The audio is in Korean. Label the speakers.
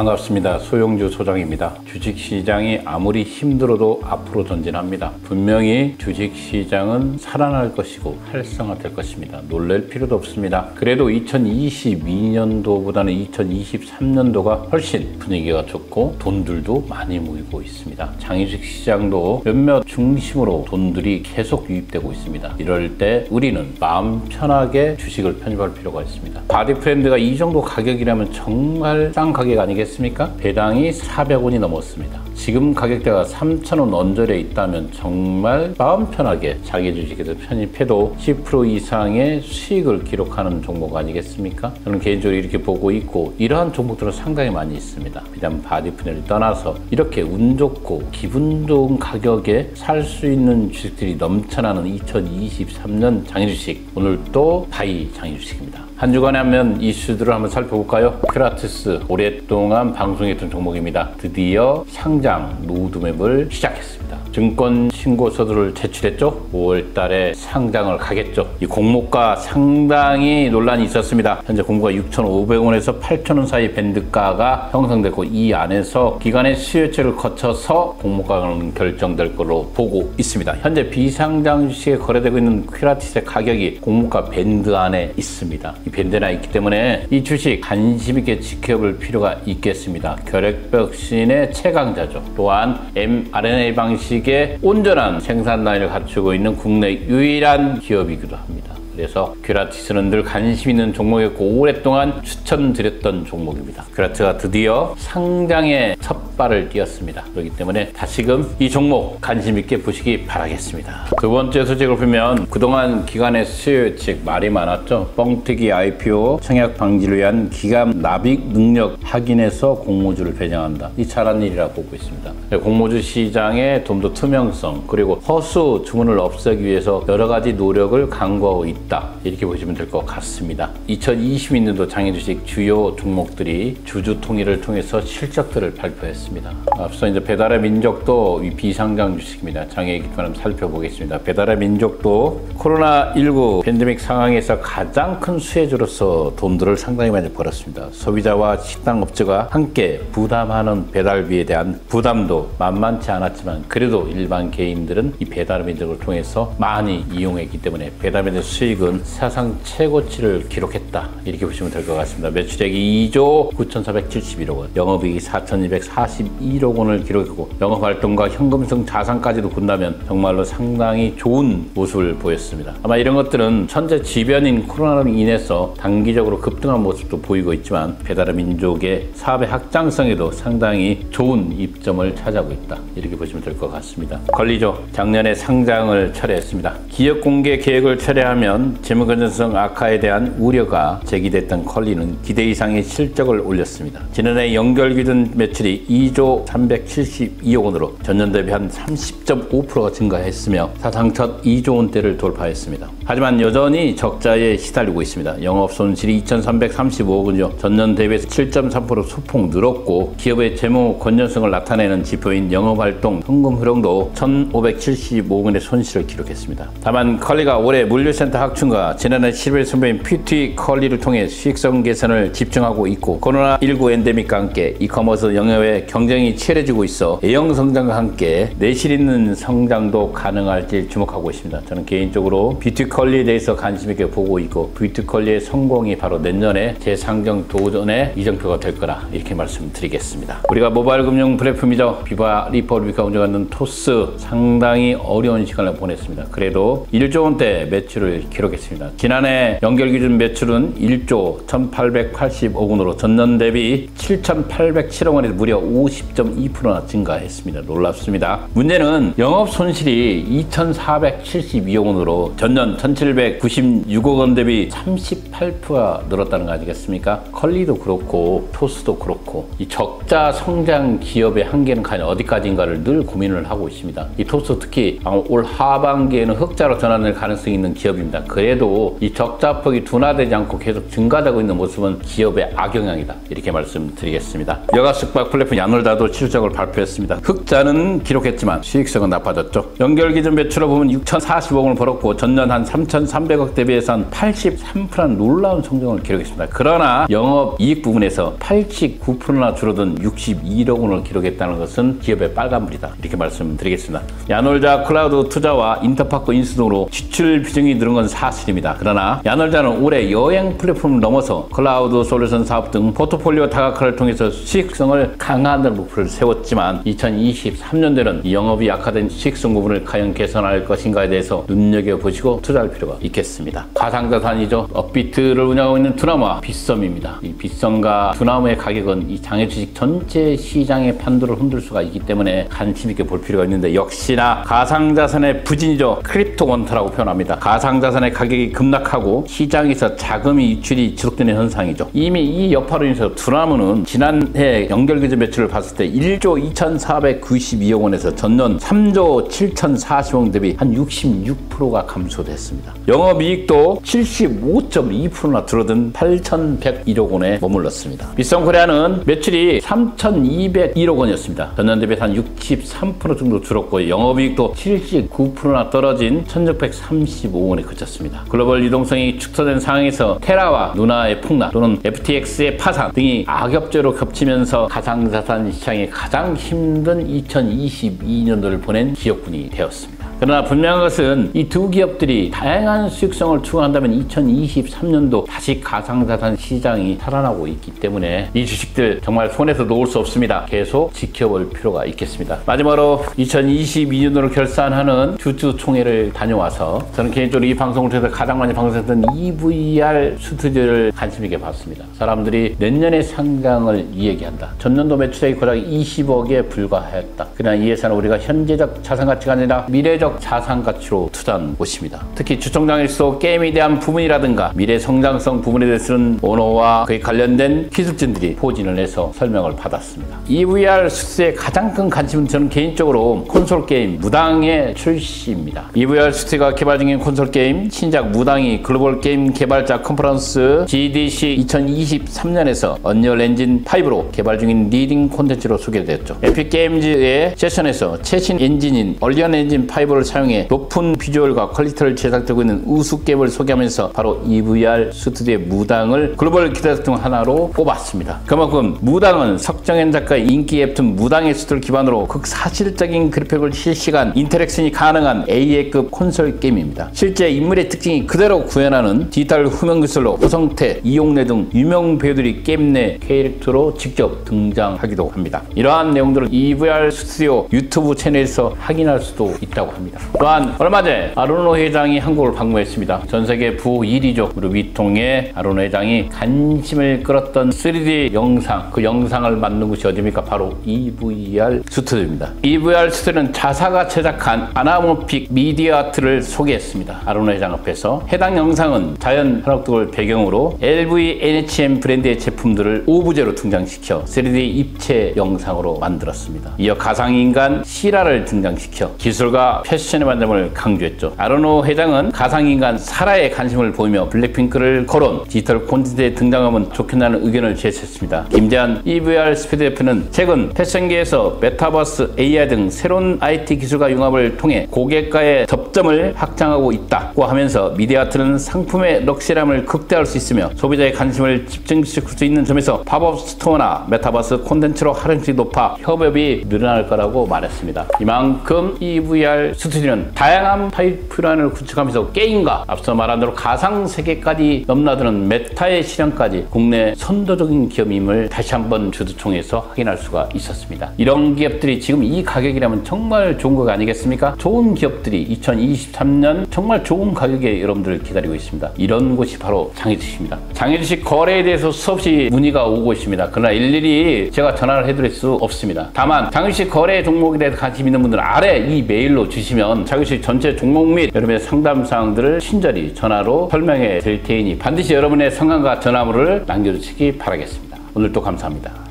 Speaker 1: 반갑습니다. 소영주 소장입니다. 주식시장이 아무리 힘들어도 앞으로 전진합니다. 분명히 주식시장은 살아날 것이고 활성화될 것입니다. 놀랄 필요도 없습니다. 그래도 2022년도보다는 2023년도가 훨씬 분위기가 좋고 돈들도 많이 모이고 있습니다. 장기주식 시장도 몇몇 중심으로 돈들이 계속 유입되고 있습니다. 이럴 때 우리는 마음 편하게 주식을 편입할 필요가 있습니다. 바디프렌드가 이 정도 가격이라면 정말 싼 가격 아니겠습니까? 배당이 400원이 넘었습니다. 지금 가격대가 3,000원 언저리에 있다면 정말 마음 편하게 자기 주식에서 편입해도 10% 이상의 수익을 기록하는 종목 아니겠습니까? 저는 개인적으로 이렇게 보고 있고 이러한 종목들은 상당히 많이 있습니다. 비단 바디프렌드를 떠나서 이렇게 운 좋고 기분 좋은 가격에 살 수 있는 주식들이 넘쳐나는 2023년 장기주식, 오늘 또 바이 장기주식입니다. 한 주간에 하면 이슈들을 한번 살펴볼까요? 큐라티스, 오랫동안 방송했던 종목입니다. 드디어 상장 로드맵을 시작했습니다. 증권 신고서들을 제출했죠. 5월 달에 상장을 가겠죠. 이 공모가 상당히 논란이 있었습니다. 현재 공모가 6,500원에서 8,000원 사이 밴드가가 형성됐고 이 안에서 기간의 수요체를 거쳐서 공모가는 결정될 걸로 보고 있습니다. 현재 비상장 주식에 거래되고 있는 큐라티스의 가격이 공모가 밴드 안에 있습니다. 이 밴드 안에 있기 때문에 이 주식 관심 있게 지켜볼 필요가 있겠습니다. 결핵백신의 최강자죠. 또한 mRNA 방식의 온전한 생산 라인을 갖추고 있는 국내 유일한 기업이기도 합니다. 그래서 큐라티스는 늘 관심 있는 종목이었고 오랫동안 추천드렸던 종목입니다. 큐라티스가 드디어 상장에 첫 발을 띄었습니다. 그렇기 때문에 다시금 이 종목 관심 있게 보시기 바라겠습니다. 두 번째 소식을 보면 그동안 기관의 수요 예측 말이 많았죠. 뻥튀기 IPO 청약 방지를 위한 기관 납입 능력 확인해서 공모주를 배정한다. 이 잘한 일이라고 보고 있습니다. 공모주 시장의 좀 더 투명성 그리고 허수 주문을 없애기 위해서 여러 가지 노력을 강구하고 있다. 이렇게 보시면 될 것 같습니다. 2022년도 장기주식 주요 종목들이 주주 통일을 통해서 실적들을 발표했습니다. 앞서 이제 배달의 민족도 비상장 주식입니다. 장애 기관을 살펴보겠습니다. 배달의 민족도 코로나19 팬데믹 상황에서 가장 큰 수혜주로서 돈들을 상당히 많이 벌었습니다. 소비자와 식당업체가 함께 부담하는 배달비에 대한 부담도 만만치 않았지만 그래도 일반 개인들은 이 배달의 민족을 통해서 많이 이용했기 때문에 배달의 민족 수익은 사상 최고치를 기록했다. 이렇게 보시면 될 것 같습니다. 매출액이 2조 9,471억 원, 영업이익이 4,241억 원을 기록했고 영업활동과 현금성 자산까지도 본다면 정말로 상당히 좋은 모습을 보였습니다. 아마 이런 것들은 천재지변인 코로나로 인해서 단기적으로 급등한 모습도 보이고 있지만 배달의 민족의 사업의 확장성에도 상당히 좋은 입점을 차지하고 있다. 이렇게 보시면 될 것 같습니다. 걸리죠. 작년에 상장을 철회했습니다. 기업 공개 계획을 철회하면 재무 건전성 악화에 대한 우려가 제기됐던 컬리는 기대 이상의 실적을 올렸습니다. 지난해 연결 기준 매출이 2조 372억 원으로 전년 대비 한 30.5%가 증가했으며 사상 첫 2조 원대를 돌파했습니다. 하지만 여전히 적자에 시달리고 있습니다. 영업 손실이 2,335억 원이죠. 전년 대비해서 7.3% 소폭 늘었고 기업의 재무 건전성을 나타내는 지표인 영업활동 현금 흐름도 1,575억 원의 손실을 기록했습니다. 다만 컬리가 올해 물류센터 확충과 지난해 11월 선보인 PT 컬리를 통해 수익성 개선을 집중하고 있고 코로나19 엔데믹과 함께 이커머스 영역의 경쟁이 치열해지고 있어 A형 성장과 함께 내실 있는 성장도 가능할지 주목하고 있습니다. 저는 개인적으로 PT 컬리에 대해서 관심 있게 보고 있고 PT 컬리의 성공이 바로 내년에 재상장 도전의 이정표가 될 거라 이렇게 말씀드리겠습니다. 우리가 모바일 금융 플랫폼이죠. 비바 리퍼블리카 운영하는 토스 상당히 어려운 시간을 보냈습니다. 그래도 1조 원대 매출을 기록했습니다. 지난해 연결 기준 매출은 1조 1,880억 원으로 전년 대비 7,807억 원에서 무려 50.2%나 증가했습니다. 놀랍습니다. 문제는 영업 손실이 2,472억 원으로 전년 1,796억 원 대비 38%가 늘었다는 거 아니겠습니까? 컬리도 그렇고 토스도 그렇고 이 적자 성장 기업의 한계는 과연 어디까지인가를 늘 고민을 하고 있습니다. 이 토스 특히 올 하반기에는 흑자로 전환될 가능성이 있는 기업입니다. 그래도 이 적자폭이 둔화되지 않고 계속 증가되고 있는 모습은 기업의 악영향이다. 이렇게 말씀드리겠습니다. 여가 숙박 플랫폼 야놀다도 실적을 발표했습니다. 흑자는 기록했지만 수익성은 나빠졌죠. 연결 기준 매출을 보면 6,040억 원을 벌었고 전년 한 3,300억 대비해서 한 83% 놀라운 성장을 기록했습니다. 그러나 영업이익 부분에서 89%나 줄어든 62억 원을 기록했다는 것은 기업의 빨간불이다, 이렇게 말씀드리겠습니다. 야놀자 클라우드 투자와 인터파크 인수 등으로 지출 비중이 늘은 건 사실입니다. 그러나 야놀자는 올해 여행 플랫폼을 넘어서 클라우드 솔루션 사업 등 포트폴리오 다각화를 통해서 수익성을 강화하는 목표를 세웠지만 2023년도에는 영업이 약화된 수익성 부분을 과연 개선할 것인가에 대해서 눈여겨보시고 투자할 필요가 있겠습니다. 가상자산이죠. 업비트를 운영하고 있는 두나무와 빗썸입니다. 이 빗썸과 두나무의 가격은 이 장외주식 전체 시장의 판도를 흔들 수가 있기 때문에 관심 있게 볼 필요가 있는데, 역시나 가상자산의 부진이죠. 크립토 원터라고 표현합니다. 가상자산의 가격이 급락하고 시장에서 자금이 유출이 지속되는 현상이죠. 이미 이 여파로 인해서 두나무는 지난해 연결기준 매출을 봤을 때 1조 2,492억 원에서 전년 3조 7,040억 원 대비 한 66%가 감소됐습니다. 영업이익도 75.2%나 줄어든 8,101억 원에 머물렀습니다. 빗썸코리아는 매출이 3,201억 원이었습니다. 전년 대비 한 63% 정도 줄었고 영업이익도 79%나 떨어진 1,635억 원에 그쳤습니다. 글로벌 유동성이 축소된 상황에서 테라와 누나의 폭락 또는 FTX의 파산 등이 악엽제로 겹치면서 가상자산 시장이 가장 힘든 2022년도를 보낸 기업군이 되었습니다. 그러나 분명한 것은 이 두 기업들이 다양한 수익성을 추구한다면 2023년도 다시 가상자산 시장이 살아나고 있기 때문에 이 주식들 정말 손에서 놓을 수 없습니다. 계속 지켜볼 필요가 있겠습니다. 마지막으로 2022년도를 결산하는 주주총회를 다녀와서 저는 개인적으로 이 방송을 통해서 가장 많이 방송했던 EVR 수트들을 관심 있게 봤습니다. 사람들이 내년의 상장을 이야기한다. 전년도 매출액이 고작 20억에 불과했다. 그러나 이 회사는 우리가 현재적 자산 가치가 아니라 미래적 자산 가치로 투자한 곳입니다. 특히 주총장에서 게임에 대한 부분이라든가 미래 성장성 부분에 대해서는 오너와 그에 관련된 기술진들이 포진을 해서 설명을 받았습니다. EVR 수트의 가장 큰 관심은 저는 개인적으로 콘솔 게임 무당의 출시입니다. EVR 수트가 개발 중인 콘솔 게임 신작 무당이 글로벌 게임 개발자 컨퍼런스 GDC 2023년에서 언리얼 엔진 5로 개발 중인 리딩 콘텐츠로 소개되었죠. 에픽 게임즈의 세션에서 최신 엔진인 언리얼 엔진 5를 사용해 높은 비주얼과 퀄리티를 제작되고 있는 우수 게임을 소개하면서 바로 EVR 스튜디오의 무당을 글로벌 기대 중 하나로 꼽았습니다. 그만큼 무당은 석정현 작가의 인기 웹툰 무당의 수트를 기반으로 극사실적인 그래픽을 실시간 인터랙션이 가능한 AA급 콘솔 게임입니다. 실제 인물의 특징이 그대로 구현하는 디지털 후면 기술로 허성태, 이용래 등 유명 배우들이 게임 내 캐릭터로 직접 등장하기도 합니다. 이러한 내용들을 EVR 스튜디오 유튜브 채널에서 확인할 수도 있다고 합니다. 또한 얼마 전에 아로노 회장이 한국을 방문했습니다. 전 세계 부1위죠. 우리 위통의 아로노 회장이 관심을 끌었던 3D 영상, 그 영상을 만든 곳이 어디입니까? 바로 EVR 스튜디오입니다. EVR 스튜디오는 자사가 제작한 아나모픽 미디어 아트를 소개했습니다. 아로노 회장 앞에서. 해당 영상은 자연 한옥동을 배경으로 LVNHM 브랜드의 제품들을 오브제로 등장시켜 3D 입체 영상으로 만들었습니다. 이어 가상인간 시라를 등장시켜 기술과 패션의 만남을 강조했죠. 아로노 회장은 가상인간 사라에 관심을 보이며 블랙핑크를 거론 디지털 콘텐츠에 등장하면 좋겠다는 의견을 제시했습니다. 김재한 EVR 스피드 대표는 최근 패션계에서 메타버스, AR 등 새로운 IT 기술과 융합을 통해 고객과의 접점을 확장하고 있다고 하면서 미디어 아트는 상품의 럭셔리함을 극대화할 수 있으며 소비자의 관심을 집중시킬 수 있는 점에서 팝업 스토어나 메타버스 콘텐츠로 활용성이 높아 협업이 늘어날 거라고 말했습니다. 이만큼 EVR 스튜디오는 다양한 파이프라인을 구축하면서 게임과 앞서 말한 대로 가상세계까지 넘나드는 메타의 실현까지 국내 선도적인 기업임을 다시 한번 주주총회에서 확인할 수가 있었습니다. 이런 기업들이 지금 이 가격이라면 정말 좋은 거 아니겠습니까? 좋은 기업들이 2023년 정말 좋은 가격에 여러분들을 기다리고 있습니다. 이런 곳이 바로 장애주식입니다. 장애주식 거래에 대해서 수없이 문의가 오고 있습니다. 그러나 일일이 제가 전화를 해드릴 수 없습니다. 다만 장애주식 거래 종목에 대해서 관심 있는 분들은 아래 이 메일로 주시면 장애주식 전체 종목 및 여러분의 상담 사항들을 친절히 전화로 설명해 드릴 테니 반드시 여러분의 성함과 전화번호를 남겨주시기 바라겠습니다. 오늘도 감사합니다.